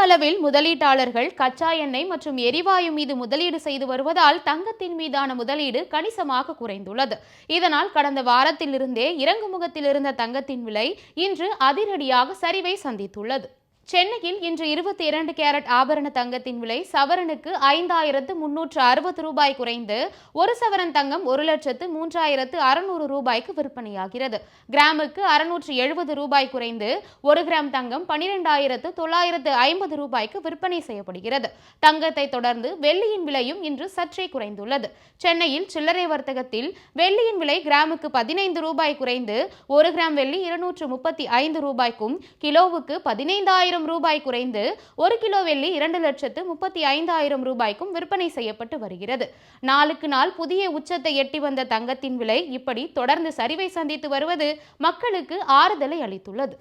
அளவில் முதலீட்டாளர்கள் கச்சா எண்ணெய் மற்றும் எரிவாயு மீது முதலீடு செய்து வருவதால் தங்கத்தின் மீதான முதலீடு கணிசமாக குறைந்துள்ளது. இதனால் கடந்த வாரத்திலிருந்தே இறங்குமுகத்தில் இருந்த தங்கத்தின் விலை இன்று அதிரடியாக சரிவை சந்தித்துள்ளது. சென்னையில் இன்று 22 கேரட் ஆபரண தங்கத்தின் விலை சவரனுக்கு 5360 ரூபாய் குறைந்து ஒரு சவரன் தங்கம் 1,03,600 ரூபாய்க்கு விற்பனையாகிறது. கிராமுக்கு 670 ரூபாய் குறைந்து ஒரு கிராம் தங்கம் 12,950 ரூபாய்க்கு விற்பனை செய்யப்படுகிறது. தங்கத்தை தொடர்ந்து வெள்ளியின் விலையும் இன்று சற்றே குறைந்துள்ளது. சென்னையில் சில்லறை வர்த்தகத்தில் வெள்ளியின் விலை கிராமுக்கு 15 ரூபாய் குறைந்து ஒரு கிராம் வெள்ளி 235 ரூபாய்க்கும், கிலோவுக்கு 15,000 ரூபாய் குறைந்து ஒரு கிலோ வெள்ளி 2,35,000 ரூபாய்க்கும் விற்பனை செய்யப்பட்டு வருகிறது. நாளுக்கு நாள் புதிய உச்சத்தை எட்டி வந்த தங்கத்தின் விலை இப்படி தொடர்ந்து சரிவை சந்தித்து வருவது மக்களுக்கு ஆறுதலை அளித்துள்ளது.